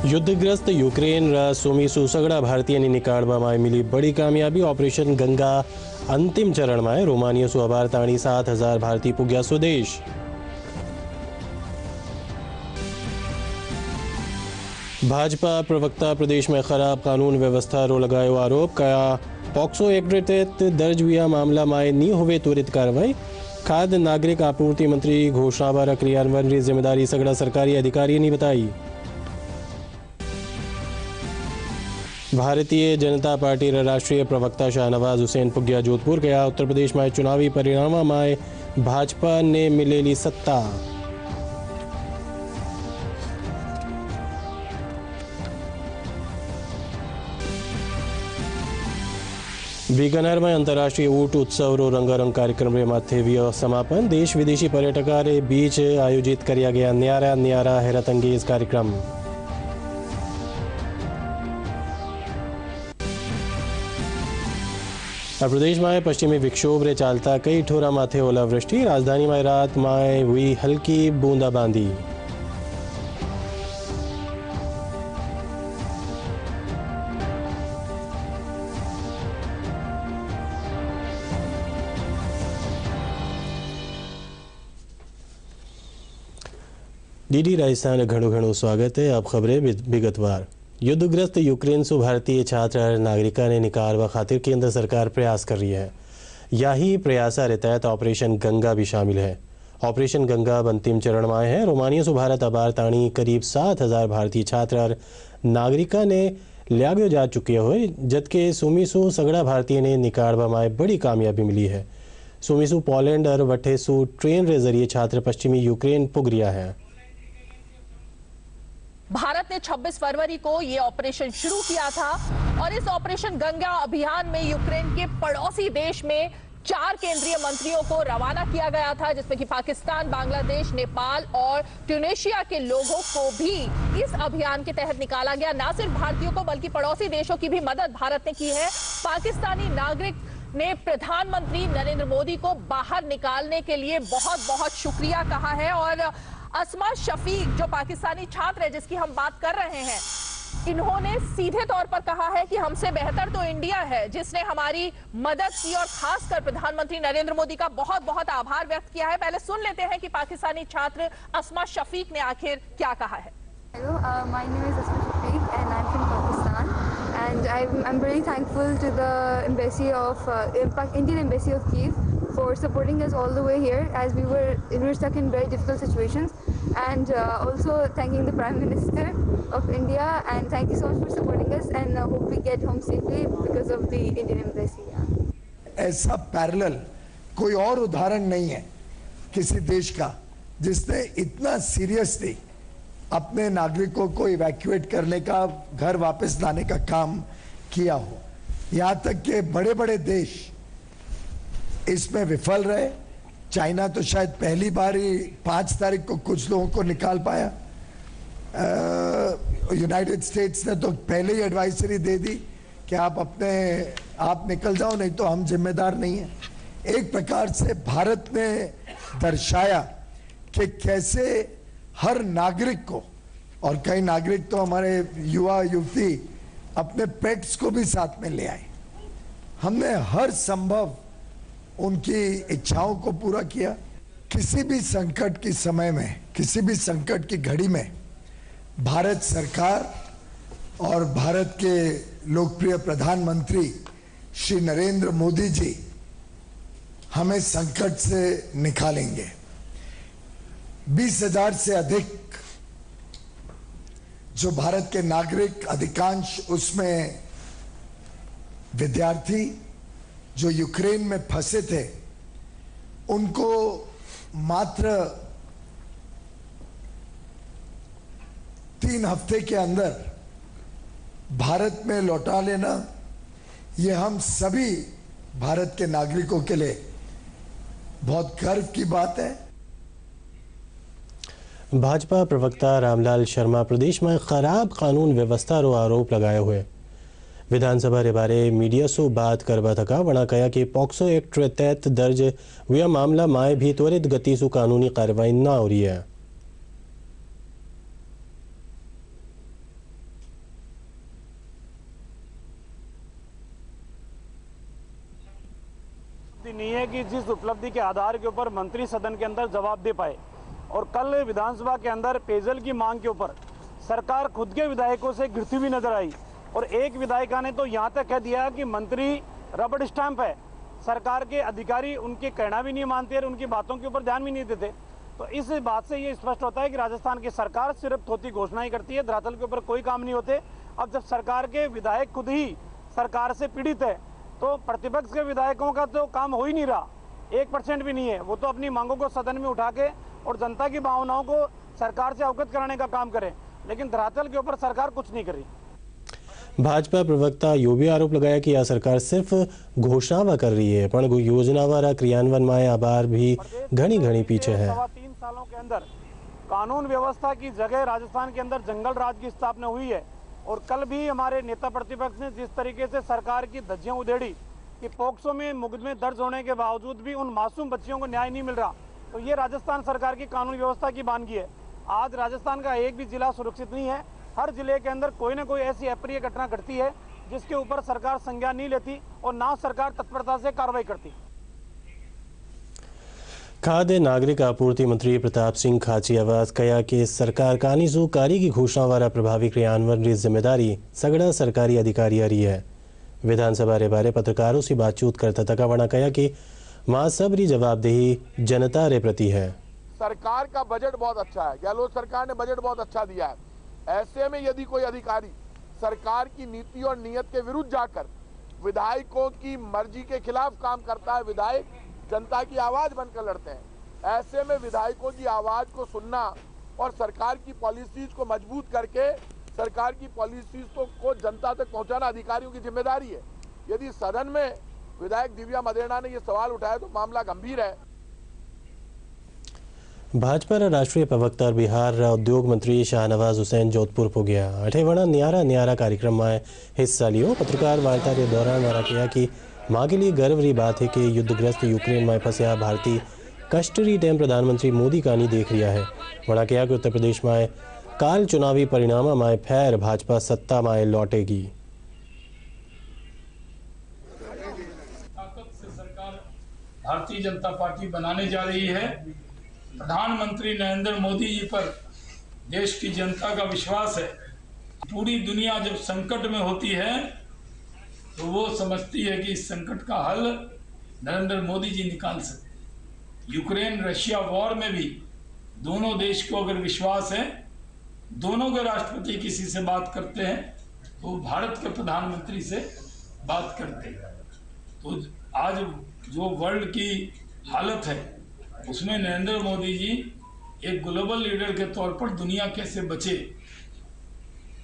યુદ્ધગ્રસ્ત Ukraine સોમીસુ સગડા ભારતીયની નિકાળવામાં મિલી બડી કામયાબી operation Ganga અંતિમ ચરણમાં રોમાનિયા સુઅભાર તાણી 7,000 ભારતીય પૂગ્યા સ્વદેશ। भाजपा प्रवक्ता प्रदेश में खराब कानून व्यवस्था रो लगायो आरोप। कया पॉक्सो एक्ट तहत दर्ज हुआ मामला में नहीं हुए त्वरित कार्रवाई। खाद्य नागरिक आपूर्ति मंत्री घोषणा बार क्रियान्वयन की जिम्मेदारी सगड़ा सरकारी अधिकारी ने बताई। भारतीय जनता पार्टी राष्ट्रीय प्रवक्ता शाहनवाज हुसैन पुग्या जोधपुर। गया उत्तर प्रदेश में चुनावी परिणाम में भाजपा ने मिलेली सत्ता। बीकानेर में अंतर्राष्ट्रीय ऊंट उत्सव रो रंगारंग कार्यक्रम रे माथे वियो समापन। देश विदेशी पर्यटकों रे बीच आयोजित किया गया न्यारा न्यारा हैरत अंगेज कार्यक्रम। प्रदेश में पश्चिमी विक्षोभ रे चालता कई ठोरा माथे ओलावृष्टि। राजधानी में रात में हुई हल्की बूंदाबांदी। डीडी राजस्थान घणो स्वागत है। अब खबरें विगतवार। युद्धग्रस्त यूक्रेन से भारतीय छात्र नागरिका ने निकालवा खातिर केंद्र सरकार प्रयास कर रही है। यही प्रयास के तहत ऑपरेशन गंगा भी शामिल है। ऑपरेशन गंगा अंतिम चरण में है। रोमानिया से भारत अबार ताणी करीब 7,000 भारतीय छात्र नागरिका ने लिया जा चुके हुए, जबकि सोमीसु सगड़ा भारतीय ने निकालवा में बड़ी कामयाबी मिली है। सोमीसु पोलैंड और वठेसु ट्रेन के जरिए छात्र पश्चिमी यूक्रेन पुग रिया है। भारत ने 26 फरवरी को यह ऑपरेशन शुरू किया था और इस ऑपरेशन गंगा अभियान में यूक्रेन के पड़ोसी देश में 4 केंद्रीय मंत्रियों को रवाना किया गया था, जिसमें कि पाकिस्तान, बांग्लादेश, नेपाल और ट्यूनीशिया के लोगों को भी इस अभियान के तहत निकाला गया। न सिर्फ भारतीयों को बल्कि पड़ोसी देशों की भी मदद भारत ने की है। पाकिस्तानी नागरिक ने प्रधानमंत्री नरेंद्र मोदी को बाहर निकालने के लिए बहुत बहुत शुक्रिया कहा है और अस्मा शफीक जो पाकिस्तानी छात्र है जिसकी हम बात कर रहे हैं, इन्होंने सीधे तौर पर कहा है कि हमसे बेहतर तो इंडिया है जिसने हमारी मदद की और खासकर प्रधानमंत्री नरेंद्र मोदी का बहुत बहुत आभार व्यक्त किया है। पहले सुन लेते हैं कि पाकिस्तानी छात्र अस्मा शफीक ने आखिर क्या कहा है। Hello, my name is Asma Shafiq and I'm from Pakistan, and I'm very thankful to the embassy of Indian Embassy of Kyiv for supporting us all the way here as we were stuck in very difficult situations, and also thanking the Prime Minister of India, and thank you so much for supporting us and hope we get home safely because of the Indian Embassy. ऐसा parallel कोई और उदाहरण नहीं है किसी देश का जिसने इतना सीरियसली अपने नागरिकों को इवैक्यूएट करने का, घर वापस लाने का काम किया हो। यहाँ तक कि बड़े बड़े देश इसमें विफल रहे। चाइना तो शायद पहली बार ही 5 तारीख को कुछ लोगों को निकाल पाया। यूनाइटेड स्टेट्स ने तो पहले ही एडवाइजरी दे दी कि आप निकल जाओ, नहीं तो हम जिम्मेदार नहीं हैं। एक प्रकार से भारत ने दर्शाया कि कैसे हर नागरिक को, और कई नागरिक तो हमारे युवा युवती अपने पेट्स को भी साथ में ले आए। हमने हर संभव उनकी इच्छाओं को पूरा किया। किसी भी संकट के समय में, किसी भी संकट की घड़ी में भारत सरकार और भारत के लोकप्रिय प्रधानमंत्री श्री नरेंद्र मोदी जी हमें संकट से निकालेंगे। 20,000 से अधिक जो भारत के नागरिक, अधिकांश उसमें विद्यार्थी जो यूक्रेन में फंसे थे, उनको मात्र 3 हफ्ते के अंदर भारत में लौटा लेना, ये हम सभी भारत के नागरिकों के लिए बहुत गर्व की बात है। भाजपा प्रवक्ता रामलाल शर्मा प्रदेश में खराब कानून व्यवस्था रो आरोप लगाए हुए विधानसभा रे बारे मीडिया से बात करवा थका। वना कहा कि पॉक्सो एक्ट तहत दर्ज हुआ मामला में भी त्वरित गति से कानूनी कार्रवाई न हो रही है। उपलब्धि नहीं है कि जिस उपलब्धि के आधार के ऊपर मंत्री सदन के अंदर जवाब दे पाए। और कल विधानसभा के अंदर पेयजल की मांग के ऊपर सरकार खुद के विधायकों से घिरती हुई नजर आई और एक विधायिका ने तो यहाँ तक कह दिया कि मंत्री रबड़ स्टैंप है, सरकार के अधिकारी उनके कहना भी नहीं मानते और उनकी बातों के ऊपर ध्यान भी नहीं देते। तो इस बात से ये स्पष्ट होता है कि राजस्थान की सरकार सिर्फ थोती घोषणाएं करती है, धरातल के ऊपर कोई काम नहीं होते। अब जब सरकार के विधायक खुद ही सरकार से पीड़ित है तो प्रतिपक्ष के विधायकों का तो काम हो ही नहीं रहा, 1% भी नहीं है। वो तो अपनी मांगों को सदन में उठा के और जनता की भावनाओं को सरकार से अवगत कराने का काम करे, लेकिन धरातल के ऊपर सरकार कुछ नहीं कर रही। भाजपा प्रवक्ता यो भी आरोप लगाया कि यह सरकार सिर्फ घोषणावा कर रही है पण योजनावारा क्रियान्वयन में आभार भी घनी घनी पीछे है। 3 सालों के अंदर कानून व्यवस्था की जगह राजस्थान के अंदर जंगल राज की स्थापना हुई है। और कल भी हमारे नेता प्रतिपक्ष ने जिस तरीके से सरकार की धज्जियां उधेड़ी कि पोक्सो में मुकदमे दर्ज होने के बावजूद भी उन मासूम बच्चियों को न्याय नहीं मिल रहा, तो ये राजस्थान सरकार की कानून व्यवस्था की बानगी है। आज राजस्थान का एक भी जिला सुरक्षित नहीं है, हर जिले के अंदर कोई ना कोई ऐसी अप्रिय घटना घटती है जिसके ऊपर सरकार संज्ञान नहीं लेती और ना सरकार तत्परता से कार्रवाई करती। खाद्य नागरिक आपूर्ति मंत्री प्रताप सिंह खाचरियावास कहा कि सरकार कानीसू कारी की घोषणा वाला प्रभावी क्रियान्वयन की जिम्मेदारी सगड़ा सरकारी अधिकारी रही है। विधानसभा रे बारे पत्रकारों से बातचीत करता तकावणा कहा कि मां सबरी जवाबदेही जनता रे प्रति है। सरकार का बजट बहुत अच्छा है, गहलोत सरकार ने बजट बहुत अच्छा दिया है। ऐसे में यदि कोई अधिकारी सरकार की नीति और नीयत के विरुद्ध जाकर विधायकों की मर्जी के खिलाफ काम करता है, विधायक जनता की आवाज बनकर लड़ते हैं। ऐसे में विधायकों की आवाज को सुनना और सरकार की पॉलिसीज को मजबूत करके सरकार की पॉलिसीज को जनता तक पहुंचाना अधिकारियों की जिम्मेदारी है। यदि सदन में विधायक दिव्या मदेरणा ने यह सवाल उठाया तो मामला गंभीर है। भाजपा राष्ट्रीय प्रवक्ता और बिहार उद्योग मंत्री शाहनवाज हुसैन जोधपुर को गया अठेवड़ा न्यारा कार्यक्रम में हिस्सा लियो। पत्रकार वार्ता के दौरान वारा किया कि मां के लिए गर्व की बात है कि युद्धग्रस्त यूक्रेन में फंसा भारतीय कष्टरी टाइम प्रधानमंत्री मोदी का नहीं देख रहा है। वड़ा कहा कि उत्तर प्रदेश में काल चुनावी परिणाम में फिर भाजपा सत्ता में लौटेगी। ताकत से सरकार भारतीय जनता पार्टी बनाने जा रही है। प्रधानमंत्री नरेंद्र मोदी जी पर देश की जनता का विश्वास है। पूरी दुनिया जब संकट में होती है तो वो समझती है कि इस संकट का हल नरेंद्र मोदी जी निकाल सकते। यूक्रेन रशिया वॉर में भी दोनों देश को अगर विश्वास है, दोनों के राष्ट्रपति किसी से बात करते हैं तो भारत के प्रधानमंत्री से बात करते हैं। तो आज जो वर्ल्ड की हालत है उसमें नरेंद्र मोदी जी एक ग्लोबल लीडर के तौर पर दुनिया कैसे बचे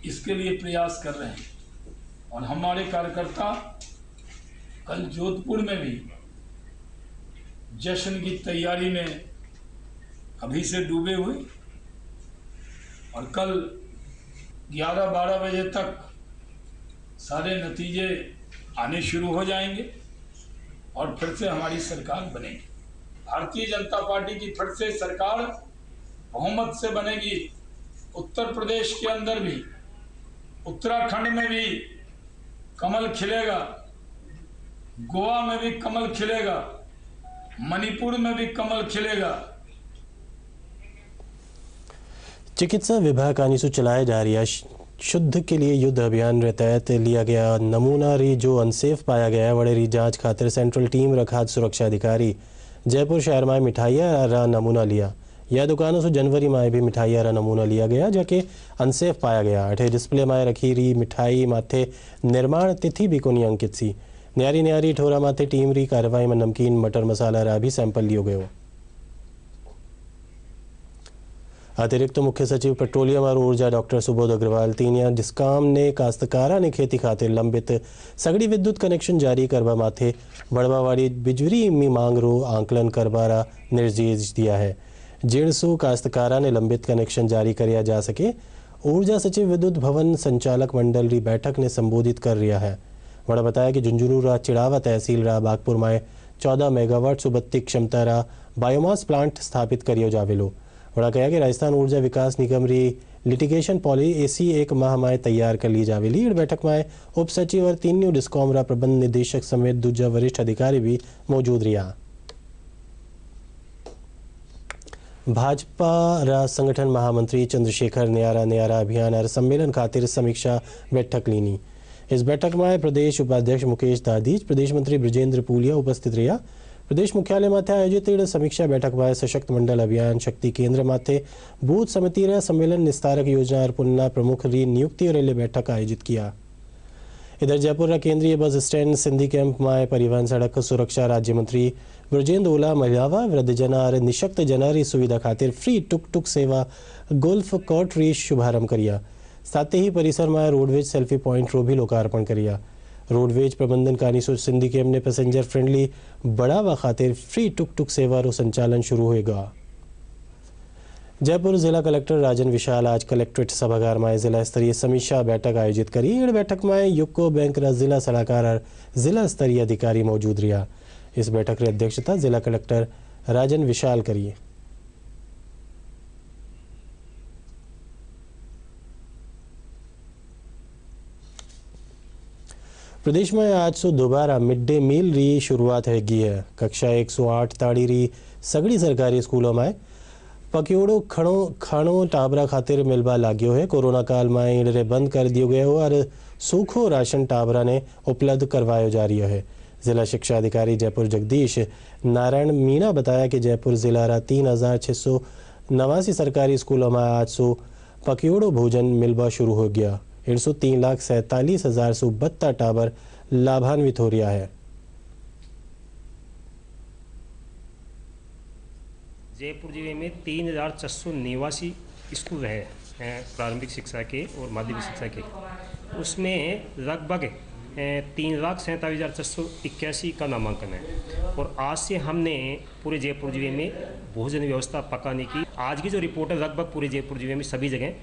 इसके लिए प्रयास कर रहे हैं। और हमारे कार्यकर्ता कल जोधपुर में भी जश्न की तैयारी में अभी से डूबे हुए और कल 11-12 बजे तक सारे नतीजे आने शुरू हो जाएंगे और फिर से हमारी सरकार बनेगी। भारतीय जनता पार्टी की फिर से सरकार बहुमत से बनेगी। उत्तर प्रदेश के अंदर भी, उत्तराखंड में भी कमल खिलेगा, गोवा में भी कमल खिलेगा, मणिपुर में भी कमल खिलेगा। चिकित्सा विभाग कानीसू चलाया जा रही शुद्ध के लिए युद्ध अभियान रे तहत लिया गया नमूना री जो अनसेफ पाया गया वड़े री जांच खातिर सेंट्रल टीम रा खाद्य सुरक्षा अधिकारी जयपुर शहर में मिठाइयाँ रा नमूना लिया। यह दुकानों से जनवरी में भी मिठाइयाँ रा नमूना लिया गया जाके अनसेफ पाया गया। अठे डिस्प्ले में रखी री मिठाई माथे निर्माण तिथि भी कोनी अंकित सी। न्यारी ठोरा माथे टीम री कार्रवाई में नमकीन मटर मसाला रा भी सैंपल लियो गयो। अतिरिक्त मुख्य सचिव पेट्रोलियम और ऊर्जा डॉक्टर सुबोध अग्रवाल तीनिया डिस्काम ने काश्तकारा ने खेती खातिर लंबित सगड़ी विद्युत कनेक्शन जारी करवा माथे बढ़वावाड़ी बिजली में मांग रो आंकलन करवारा निर्देश दिया है। जिणसू काश्तकारा ने लंबित कनेक्शन जारी किया जा सके। ऊर्जा सचिव विद्युत भवन संचालक मंडल री बैठक ने संबोधित कर रहा है। वड़ा बताया कि झुंझुनू रा चिड़ावा तहसील रा बागपुर में 14 मेगावाट सुबत्ती क्षमता रा बायोमास प्लांट स्थापित करियो जावेलो। वड़ा कहा कि राजस्थान ऊर्जा विकास निगम री लिटिगेशन पॉलिसी एक माह में तैयार कर ली जावेली। बैठक में उप सचिव और 3 न्यू डिस्कॉम रा प्रबंध निदेशक समेत दूजा वरिष्ठ अधिकारी भी मौजूद रहा। भाजपा रा संगठन महामंत्री चंद्रशेखर न्यारा अभियान और सम्मेलन खातिर समीक्षा बैठक लीनी। इस बैठक में प्रदेश उपाध्यक्ष मुकेश दादीज, प्रदेश मंत्री ब्रजेंद्र पूलिया उपस्थित रहा। प्रदेश मुख्यालय माथे आयोजित समीक्षा बैठक में सशक्त मंडल अभियान, शक्ति केंद्र माथे बूथ समिति रा सम्मेलन, निस्तारक योजना और पुनः प्रमुख री नियुक्ति और बैठक आयोजित किया। इधर जयपुर केंद्रीय बस स्टैंड सिंधी कैंप में परिवहन सड़क सुरक्षा राज्य मंत्री ब्रजेंद्र ओला महिलावा वृद्धजना और निशक्त जना री सुविधा खातिर फ्री टुक टुक सेवा गोल्फ कोर्ट री शुभारंभ करिया। साथ ही परिसर में रोडवेज सेल्फी पॉइंट रो भी लोकार्पण करिया। रोडवेज प्रबंधन कानीसो सिंधी कैंप ने पैसेंजर फ्रेंडली बढ़ावा खातिर फ्री टुक टुक सेवा रो संचालन शुरू होगा। जयपुर जिला कलेक्टर राजन विशाल आज कलेक्ट्रेट सभागार में जिला स्तरीय समीक्षा बैठक आयोजित करी। इस बैठक में यूको बैंक रा जिला सलाहकार और जिला स्तरीय अधिकारी मौजूद रहा। इस बैठक की अध्यक्षता जिला कलेक्टर राजन विशाल करिए। प्रदेश में आज से दोबारा मिड डे मील री शुरुआत होगी है। कक्षा 108 ताड़ी री सगड़ी सरकारी स्कूलों में पकियोड़ो खाणो टाबरा खातिर मिलवा लाग्यो है। कोरोना काल में इनरे बंद कर दियो गए हो और सूखो राशन टाबरा ने उपलब्ध करवायो जा रही है। जिला शिक्षा अधिकारी जयपुर जगदीश नारायण मीणा बताया कि जयपुर जिला रा 3689 सरकारी स्कूलों में आज से पकियोड़ो भोजन मिलवा शुरू हो गया। 3,47,072 टाबर लाभान्वित हो रहा है। जयपुर जिले में 3,489 स्कूल रहे हैं प्रारंभिक शिक्षा के और माध्यमिक शिक्षा के। उसमें लगभग 3,47,481 का नामांकन है और आज से हमने पूरे जयपुर जिले में भोजन व्यवस्था पकाने की आज की जो रिपोर्ट है लगभग पूरे जयपुर जिले में सभी जगह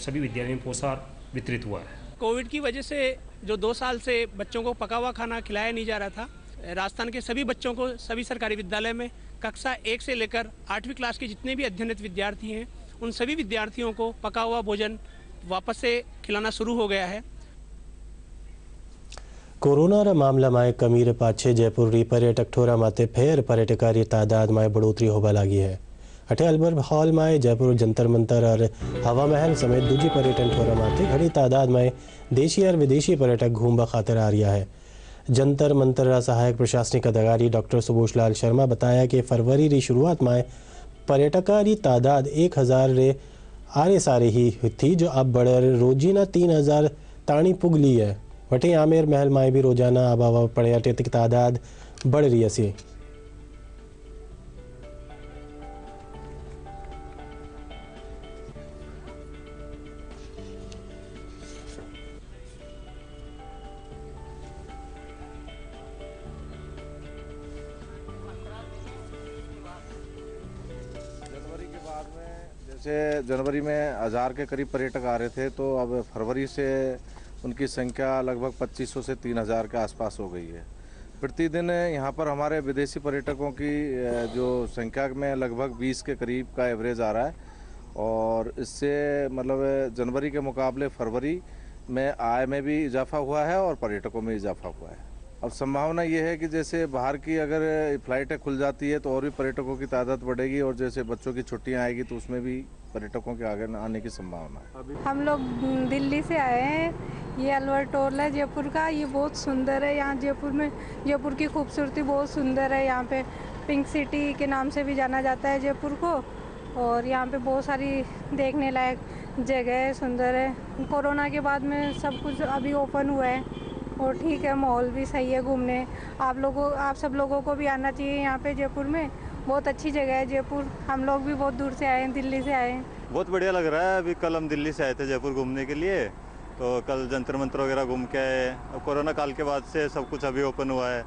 सभी विद्यालयों में पोषाहार वितरित हुआ है। कोविड की वजह से जो 2 साल से बच्चों को पका हुआ खाना खिलाया नहीं जा रहा था, राजस्थान के सभी बच्चों को सभी सरकारी विद्यालय में कक्षा 1 से लेकर 8वीं क्लास के जितने भी अध्ययनरत विद्यार्थी हैं उन सभी विद्यार्थियों को पका हुआ भोजन वापस से खिलाना शुरू हो गया है। कोरोना रा मामला में कमी रे पाछे जयपुर री पर्यटक ठोरा माते फेर पर्यटकारी तादाद में बढ़ोतरी होबा लगी है। अठे अल्बर्ट हॉल में जयपुर जंतर मंतर और हवा महल समेत दूजी पर्यटन ठोरा माते घड़ी तादाद में देशी और विदेशी पर्यटक घूमबा खातिर आ रहा है। जंतर मंतर रा सहायक प्रशासनिक अधिकारी डॉक्टर सुबोश लाल शर्मा बताया कि फरवरी री शुरुआत में पर्यटकारी तादाद 1000 रे आरे सारे ही थी, जो अब बढ़कर रोजीना 3000 ताणी पुग ली है। वटे आमेर महल में भी रोजाना अब पर्यटक तादाद बढ़ रही है। जैसे जनवरी में 1000 के करीब पर्यटक आ रहे थे, तो अब फरवरी से उनकी संख्या लगभग 2500 से 3000 के आसपास हो गई है। प्रतिदिन यहाँ पर हमारे विदेशी पर्यटकों की जो संख्या में लगभग 20 के करीब का एवरेज आ रहा है और इससे मतलब जनवरी के मुकाबले फरवरी में आय में भी इजाफा हुआ है और पर्यटकों में इजाफा हुआ है। अब संभावना ये है कि जैसे बाहर की अगर फ्लाइटें खुल जाती है तो और भी पर्यटकों की तादाद बढ़ेगी और जैसे बच्चों की छुट्टियां आएगी तो उसमें भी पर्यटकों के आगे आने की संभावना है। हम लोग दिल्ली से आए हैं। ये अल्बर्ट हॉल है जयपुर का, ये बहुत सुंदर है। यहाँ जयपुर की खूबसूरती बहुत सुंदर है। यहाँ पे पिंक सिटी के नाम से भी जाना जाता है जयपुर को और यहाँ पे बहुत सारी देखने लायक जगह है, सुंदर है। कोरोना के बाद में सब कुछ अभी ओपन हुआ है और ठीक है, माहौल भी सही है घूमने। आप सब लोगों को भी आना चाहिए यहाँ पे जयपुर में। बहुत अच्छी जगह है जयपुर। हम लोग भी बहुत दूर से आए हैं, दिल्ली से आए हैं। बहुत बढ़िया लग रहा है। अभी कल हम दिल्ली से आए थे जयपुर घूमने के लिए, तो कल जंतर मंतर वगैरह घूम के आए। अब कोरोना काल के बाद से सब कुछ अभी ओपन हुआ है,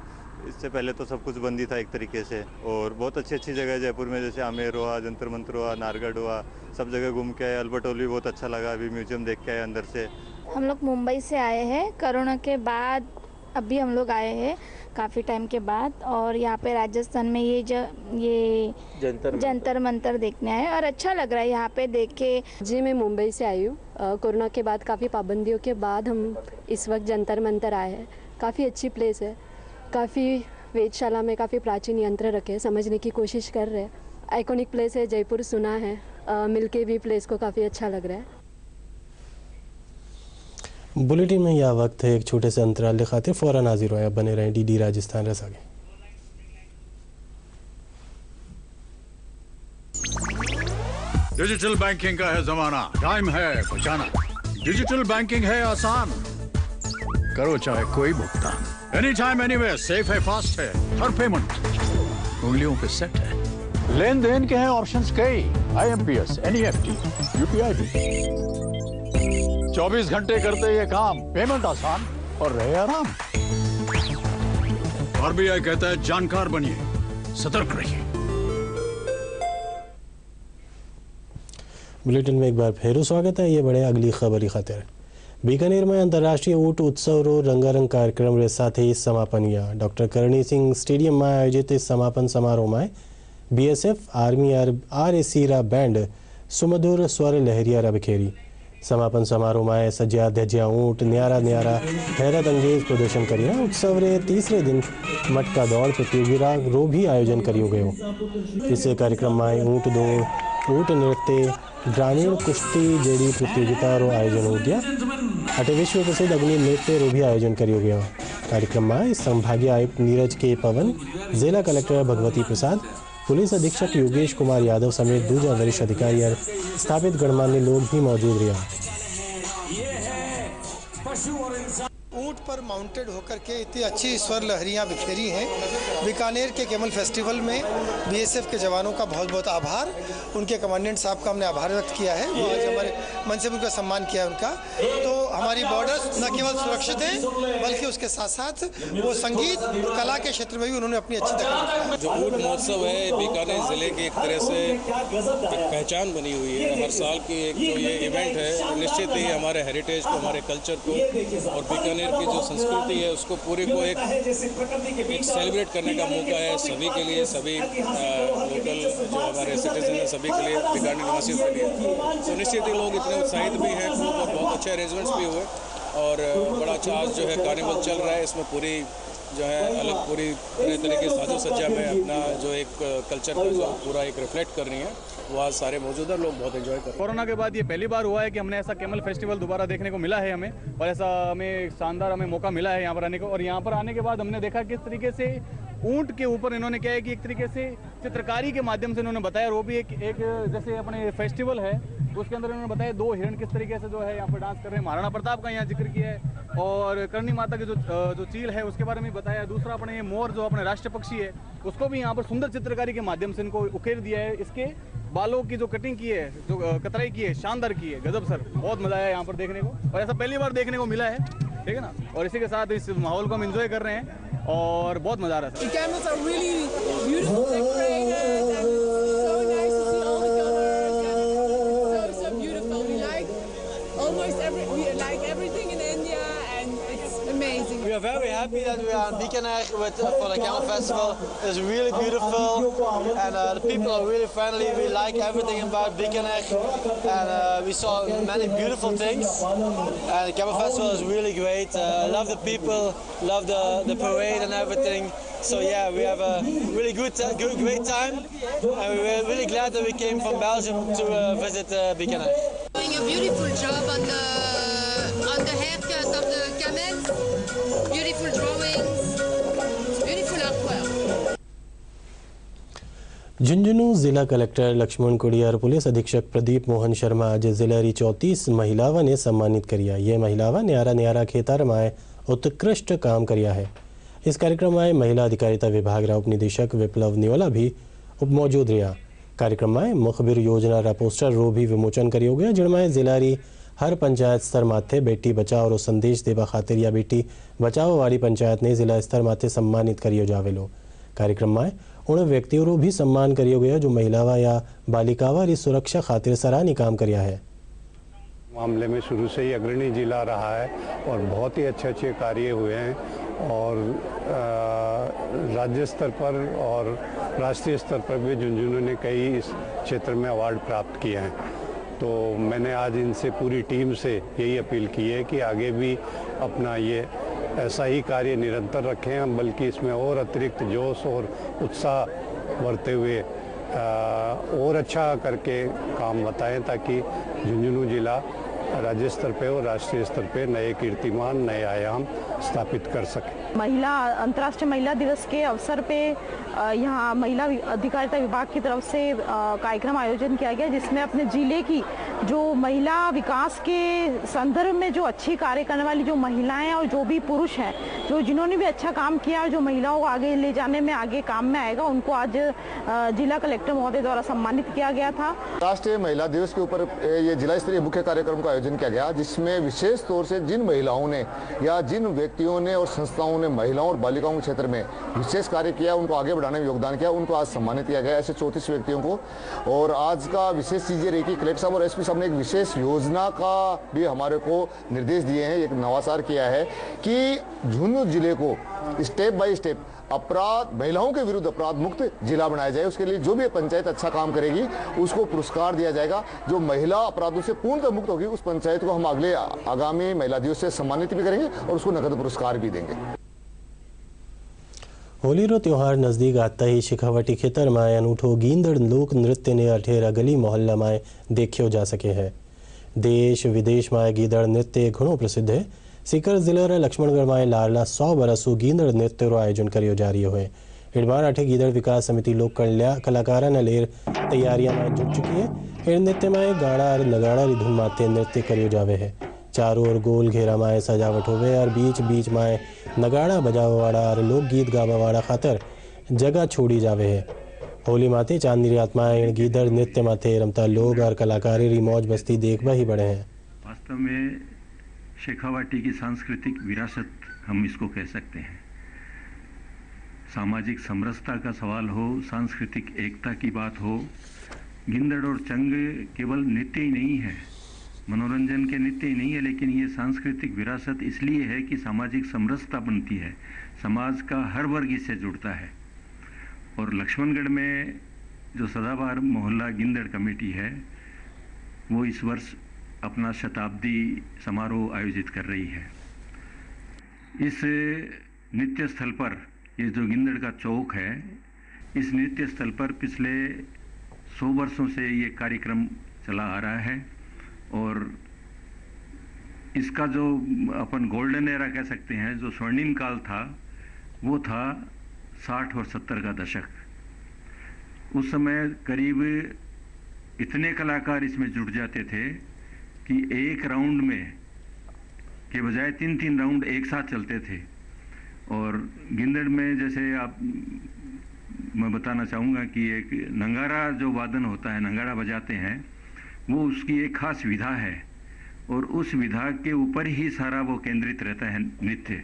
इससे पहले तो सब कुछ बंद ही था एक तरीके से। और बहुत अच्छी अच्छी जगह है जयपुर में, जैसे आमेर हुआ, जंतर मंतर हुआ, नाहरगढ़ हुआ, सब जगह घूम के आए। अल्बर्ट हॉल भी बहुत अच्छा लगा, अभी म्यूजियम देख के आए अंदर से। हम लोग मुंबई से आए हैं, कोरोना के बाद अभी हम लोग आए हैं, काफ़ी टाइम के बाद, और यहाँ पे राजस्थान में ये जंतर मंतर देखने आए और अच्छा लग रहा है यहाँ पे देख के। जी मैं मुंबई से आई हूँ। कोरोना के बाद काफ़ी पाबंदियों के बाद हम इस वक्त जंतर मंतर आए हैं। काफ़ी अच्छी प्लेस है, काफ़ी वेधशाला में काफ़ी प्राचीन यंत्र रखे हैं, समझने की कोशिश कर रहे हैं। आइकॉनिक प्लेस है, जयपुर सुना है, मिलके भी प्लेस को काफ़ी अच्छा लग रहा है। बुलेटिन में यह वक्त है एक छोटे से अंतराल खातिर फौरन हाजिर हो। बने रहें डीडी राजस्थान रसागे। डिजिटल बैंकिंग का है जमाना, टाइम है बचाना। डिजिटल बैंकिंग है आसान, करो चाहे कोई भुगतान, एनी टाइम एनीवेयर, सेफ है, फास्ट है, हर पेमेंट उंगलियों पे सेट है। लेन देन के हैं ऑप्शंस कई, IMPS, NEFT, UPI भी। 24 घंटे करते ये काम, पेमेंट आसान और रहे आराम। RBI कहता है जानकार बनिए, सतर्क रहिए। बुलेटिन में एक बार फिर स्वागत है। ये बड़े अगली खबर की खातिर बीकानेर में अंतर्राष्ट्रीय ऊँट उत्सव रो रंगारंग कार्यक्रम रे साथ ही समापन हुआ। डॉक्टर करणी सिंह स्टेडियम में आयोजित इस समापन समारोह में BSF, आर्मी, RAC रा बैंड सुमधुर स्वर लहरिया रा बिखेरी। समापन समारोह में सज्या धज्या ऊँट न्यारा न्यारा हैरत अंगेज प्रदर्शन करिया। उत्सव रे तीसरे दिन मटका दौड़ प्रतियोगिता रो भी आयोजन करियो गयो। इस कार्यक्रम में ऊँट दौड़, ऊँट नृत्य, ग्रामीण कुश्ती जड़ी प्रतियोगिता रो आयोजन हो गया। अटे विश्व प्रसिद्ध अग्नि नृत्य रो भी आयोजन करियो गया। कार्यक्रम में संभागीय आयुक्त नीरज के पवन, जिला कलेक्टर भगवती प्रसाद, पुलिस अधीक्षक योगेश कुमार यादव समेत दूसरा वरिष्ठ अधिकारी और स्थापित गणमान्य लोग भी मौजूद रहा। ऊंट पर माउंटेड होकर के इतनी अच्छी स्वर लहरियां बिखेरी हैं। बीकानेर के कैमल फेस्टिवल में BSF के जवानों का बहुत बहुत आभार। उनके कमांडेंट साहब का हमने आभार व्यक्त किया है। वो आज हमारे मन से उनका सम्मान किया है उनका। तो हमारी बॉर्डर्स न केवल सुरक्षित हैं बल्कि उसके साथ साथ वो संगीत कला के क्षेत्र में भी उन्होंने अपनी अच्छी दखल रखी है। जो ऊँट महोत्सव है बीकानेर ज़िले की एक तरह से एक पहचान बनी हुई है। हर साल की एक जो ये इवेंट है निश्चित ही हमारे हेरिटेज को, हमारे कल्चर को और बीकानेर की जो संस्कृति है उसको पूरे को एक सेलिब्रेट करने का मौका है सभी के लिए, सभी लोकल जो हमारे सिटीजन हैं सभी के लिए, बीकानेर निवासियों के लिए। तो निश्चित ही लोग इतने उत्साहित भी हैं, बहुत अच्छे अरेंजमेंट्स भी हुए और बड़ा अच्छा आज जो है कार्निवल चल रहा है। इसमें पूरी जो है अलग पूरी तरह तरह की साजो सज्जा में अपना जो एक कल्चर का जो पूरा एक रिफ्लेक्ट कर रही है वो आज सारे मौजूदा लोग बहुत एंजॉय कर रहे हैं। कोरोना के बाद ये पहली बार हुआ है कि हमने ऐसा कैमल फेस्टिवल दोबारा देखने को मिला है हमें, और ऐसा हमें शानदार मौका मिला है यहाँ पर आने को। और यहाँ पर आने के बाद हमने देखा किस तरीके से ऊँट के ऊपर इन्होंने क्या है कि एक तरीके से चित्रकारी के माध्यम से इन्होंने बताया। और वो भी एक जैसे अपने फेस्टिवल है उसके अंदर इन्होंने बताया 2 हिरण किस तरीके से जो है यहाँ पर डांस कर रहे हैं। महाराणा प्रताप का यहाँ जिक्र किया है और करणी माता की जो चील है उसके बारे में बताया। दूसरा अपने ये मोर जो अपने राष्ट्र पक्षी है उसको भी यहाँ पर सुंदर चित्रकारी के माध्यम से इनको उकेर दिया है। इसके बालों की जो कटिंग की है, जो कतराई की है, शानदार की है, गजब सर, बहुत मजा आया यहाँ पर देखने को और ऐसा पहली बार देखने को मिला है, ठीक है ना। और इसी के साथ इस माहौल को हम एंजॉय कर रहे हैं और बहुत मजा आ रहा amazing. We are very happy that we are in Bikaner for the Camel Festival. It's really beautiful and the people are really friendly. We like everything about Bikaner and we saw many beautiful things. And the Camel Festival is really great. Love the people, love the parade and everything. So yeah, we have a really great time and we're really glad that we came from Belgium to visit Bikaner. Doing a beautiful job on the haircut of the camel. Beautiful drawings, beautiful artwork. Jhunjhunu जिला collector Lakshman कुड़िया और police अधीक्षक प्रदीप मोहन शर्मा आज जिले री 34 महिलावां ने सम्मानित करिया। ये महिलावां न्यारा न्यारा खेतर में उत्कृष्ट काम करिया है। इस कार्यक्रम में महिला अधिकारिता विभाग रा उपनिदेशक विप्लव नियोला भी मौजूद रहा। कार्यक्रम में मुखबिर योजना रा पोस्टर रो भी विमोचन करियो गया, जिनमें जिला री हर पंचायत स्तर माथे बेटी बचाओ रो संदेश देवा खातिर या बेटी बचाओ वाली पंचायत ने जिला स्तर माथे सम्मानित करियो जावेलो। कार्यक्रम में उन व्यक्तियों रो भी सम्मान करियो गया जो महिलावा या बालिकावा री सुरक्षा खातिर सराहनीय काम करिया है। मामले में शुरू से ही अग्रणी जिला रहा है और बहुत ही अच्छे कार्य हुए हैं और राज्य स्तर पर और राष्ट्रीय स्तर पर भी झुंझुनू ने कई इस क्षेत्र में अवार्ड प्राप्त किए हैं। तो मैंने आज इनसे पूरी टीम से यही अपील की है कि आगे भी अपना ये ऐसा ही कार्य निरंतर रखें हम, बल्कि इसमें और अतिरिक्त जोश और उत्साह भरते हुए और अच्छा करके काम बताएं, ताकि झुंझुनू जिला राज्य स्तर पे और राष्ट्रीय स्तर पे नए कीर्तिमान, नए आयाम स्थापित कर सके। अंतर्राष्ट्रीय महिला दिवस के अवसर पे यहाँ महिला अधिकारिता विभाग की तरफ से कार्यक्रम आयोजन किया गया, जिसमें अपने जिले की जो महिला विकास के संदर्भ में जो अच्छी कार्य करने वाली जो महिलाएं और जो भी पुरुष हैं, जो जिन्होंने भी अच्छा काम किया और जो महिलाओं को आगे ले जाने में आगे काम में आएगा, उनको आज जिला कलेक्टर महोदय द्वारा सम्मानित किया गया था। राष्ट्रीय महिला दिवस के ऊपर ये जिला स्तरीय मुख्य कार्यक्रम का आयोजन किया गया, जिसमें विशेष तौर से जिन महिलाओं ने या जिन व्यक्तियों ने और संस्थाओं ने महिलाओं और बालिकाओं के क्षेत्र में विशेष कार्य किया, उनको आगे बढ़ाने में योगदान किया, उनको आज सम्मानित किया गया, ऐसे 34 व्यक्तियों को। और आज का विशेष चीज ये रही कि कलेक्टर साहब और एसपी साहब ने एक विशेष योजना का भी हमारे को निर्देश दिए हैं, एक नवाचार किया है कि झुंझुनू जिले को स्टेप बाय स्टेप अपराध, महिलाओं के विरुद्ध अपराध मुक्त जिला बनाया जाए। उसके लिए जो भी पंचायत अच्छा काम करेगी उसको पुरस्कार दिया जाएगा। जो महिला अपराधों से पूर्णतः मुक्त होगी उस पंचायत को हम अगले आगामी महिला दिवस से सम्मानित भी करेंगे और उसको नकद पुरस्कार भी देंगे। होलीरो त्यौहार नज़दीक आता ही शेखावटी खेतर में अनूठो गींदड़ लोक नृत्य ने अठेरा गली मोहल्ला में देखो जा सके है। देश विदेश में गीदड़ नृत्य घणो प्रसिद्ध है। सीकर जिले रे लक्ष्मणगढ़ में लारला 100 बरसों गींदड़ नृत्य रो आयोजन करियो जा रही है। हिड़बार अठे गीदड़ विकास समिति लोक कलाकारा ने लेर तैयारियां में जुट चुकी है। हिड़ नृत्य में गाड़ा और नगाड़ा री धुन माते नृत्य करियो जावे है। चारों ओर गोल घेरा में सजावट होवे और बीच बीच में नगाड़ा बजावा वाला और लोकगीत गावा वाला खातर जगह छोड़ी जावे है। होली माते चांदनी रात में गीदड़ नृत्य माते रमता लोग और कलाकारी री मौज बस्ती देखवा ही बड़े हैं। वास्तव में शेखावाटी की सांस्कृतिक विरासत हम इसको कह सकते हैं। सामाजिक समरसता का सवाल हो, सांस्कृतिक एकता की बात हो, गिंदड़ और चंग केवल नृत्य ही नहीं है, मनोरंजन के नृत्य ही नहीं है, लेकिन ये सांस्कृतिक विरासत इसलिए है कि सामाजिक समरसता बनती है, समाज का हर वर्ग इससे जुड़ता है। और लक्ष्मणगढ़ में जो सदाबहार मोहल्ला गिंदड़ कमेटी है वो इस वर्ष अपना शताब्दी समारोह आयोजित कर रही है। इस नृत्य स्थल पर, ये जो गिंदड़ का चौक है, इस नृत्य स्थल पर पिछले 100 वर्षों से ये कार्यक्रम चला आ रहा है। और इसका जो अपन गोल्डन एरा कह सकते हैं, जो स्वर्णिम काल था, वो था 60 और 70 का दशक। उस समय करीब इतने कलाकार इसमें जुट जाते थे कि एक राउंड में के बजाय 3-3 राउंड एक साथ चलते थे। और गिंदड़ में जैसे मैं बताना चाहूँगा कि एक नंगारा जो वादन होता है, नंगाड़ा बजाते हैं, वो उसकी एक खास विधा है और उस विधा के ऊपर ही सारा वो केंद्रित रहता है नृत्य।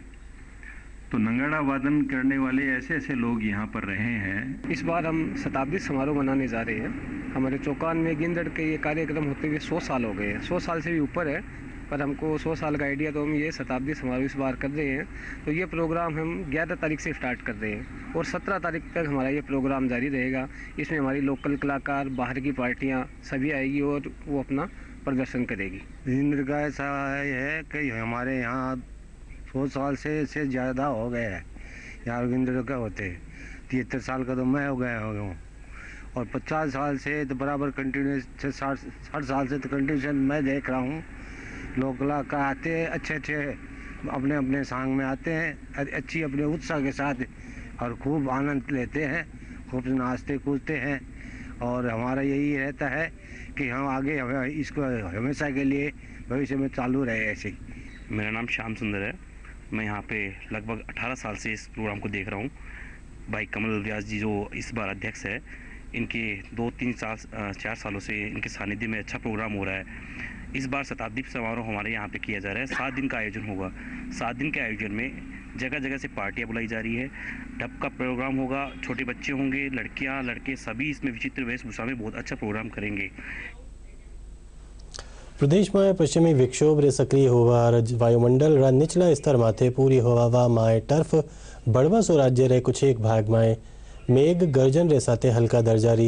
तो नंगाड़ा वादन करने वाले ऐसे ऐसे लोग यहाँ पर रहे हैं। इस बार हम शताब्दी समारोह मनाने जा रहे हैं। हमारे चौकान में गिंदड़ के ये कार्यक्रम होते हुए 100 साल हो गए हैं। 100 साल से भी ऊपर है, पर हमको 100 साल का आइडिया, तो हम ये शताब्दी समारोह इस बार कर रहे हैं। तो ये प्रोग्राम हम 11 तारीख से स्टार्ट कर रहे हैं और 17 तारीख तक हमारा ये प्रोग्राम जारी रहेगा। इसमें हमारी लोकल कलाकार, बाहर की पार्टियाँ सभी आएगी और वो अपना प्रदर्शन करेगी। गिंदड़ का ऐसा है कि हमारे यहाँ 100 साल से ज़्यादा हो गए हैं यहाँ गिंदड़ का होते। 73 साल का तो मैं हो गया हूँ और 50 साल से तो बराबर कंटिन्यूस, 60 साल से तो कंटिन्यूशन मैं देख रहा हूँ। लोग कलाकार आते हैं, अच्छे अपने अपने सांग में आते हैं, अच्छी अपने उत्साह के साथ और खूब आनंद लेते हैं, खूब नाचते कूदते हैं। और हमारा यही रहता है कि हम आगे इसको हमेशा के लिए भविष्य में चालू रहे ऐसे ही। मेरा नाम श्याम सुंदर है। मैं यहाँ पे लगभग 18 साल से इस प्रोग्राम को देख रहा हूँ। भाई कमल व्यास जी जो इस बार अध्यक्ष है, इनके 2-3-4 सालों से इनके सानिध्य में अच्छा प्रोग्राम हो रहा है। इस बार शताब्दी समारोह हमारे यहाँ पे किया जा रहा है। 7 दिन का आयोजन होगा। 7 दिन के आयोजन में जगह जगह से पार्टियाँ बुलाई जा रही है, डब का प्रोग्राम होगा, छोटे बच्चे होंगे, लड़कियाँ लड़के सभी इसमें विचित्र वेशभूषा में बहुत अच्छा प्रोग्राम करेंगे। પ્રદેશમાં પશ્ચિમી વિક્ષોભ રે સક્રિય હોવા વાયુમંડળ રા નીચલા સ્તર માથે પૂરી હોવા માય ટર્ફ બળવાસો રાજ્ય રે कुछ एक भाग में मेघ गर्जन रे साथे हल्का दर्जारी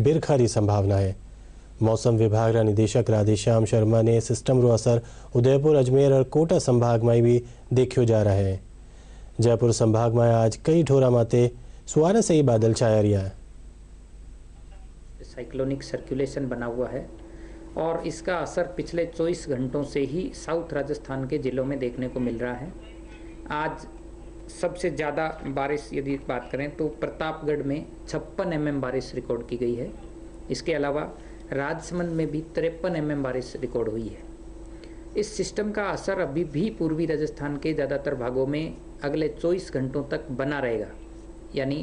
बिरखारी संभावना है। मौसम विभाग रा निदेशक राधेश्याम शर्मा ने सिस्टम रो असर उदयपुर, अजमेर और कोटा संभाग में भी देखो जा रहा है। जयपुर संभाग में आज कई ठोरा माते सुहारा से ही बादल छाया रहा है। साइक्लोनिक सर्कुलेशन बना हुआ है और इसका असर पिछले 24 घंटों से ही साउथ राजस्थान के ज़िलों में देखने को मिल रहा है। आज सबसे ज़्यादा बारिश यदि बात करें तो प्रतापगढ़ में 56 mm बारिश रिकॉर्ड की गई है। इसके अलावा राजसमंद में भी 53 mm बारिश रिकॉर्ड हुई है। इस सिस्टम का असर अभी भी पूर्वी राजस्थान के ज़्यादातर भागों में अगले 24 घंटों तक बना रहेगा। यानी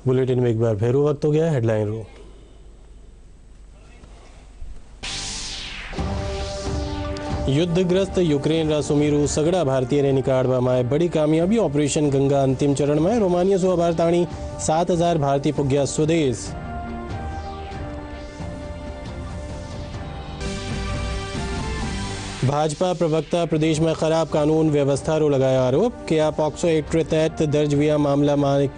बुलेटिन में एक बार फिर वक्त हो गया हेडलाइन रो। युद्धग्रस्त यूक्रेन रा सुमीरू सगड़ा भारतीय ने निकाळवामां बड़ी कामयाबी। ऑपरेशन गंगा अंतिम चरण में रोमानिया सुअबार ताणी 7000 भारतीय पुग्या स्वदेश। भाजपा प्रवक्ता प्रदेश में खराब कानून व्यवस्था रो लगाया आरोप कि आप पॉक्सो एक्ट के तहत दर्ज हुआ मामला में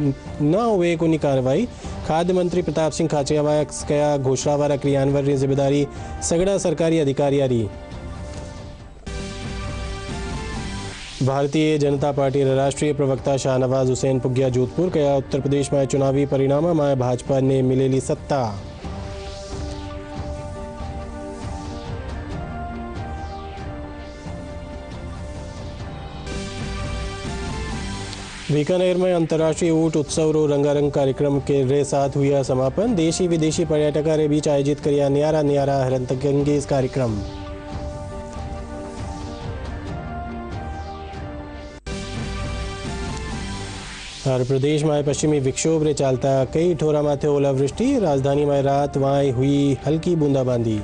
न हुए कोई कार्रवाई। खाद्य मंत्री प्रताप सिंह खाचरियावास कया घोषणा वाला क्रियान्वयन की जिम्मेदारी सगड़ा सरकारी अधिकारी रही। भारतीय जनता पार्टी राष्ट्रीय प्रवक्ता शाहनवाज हुसैन पुग्या जोधपुर कया उत्तर प्रदेश में चुनावी परिणाम में भाजपा ने मिलेली सत्ता। बीकानेर में अंतर्राष्ट्रीय ऊंट उत्सव रो रंगारंग कार्यक्रम के साथ हुआ समापन। देशी विदेशी पर्यटकों के बीच आयोजित किया न्यारा हरतंगेज कार्यक्रम। हर प्रदेश में पश्चिमी विक्षोभ रे चालता कई ठोरा माथे ओलावृष्टि। राजधानी में रात वहां हुई हल्की बूंदाबांदी।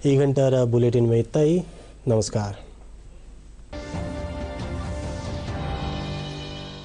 एक घंटा बुलेटिन में इतना ही। नमस्कार।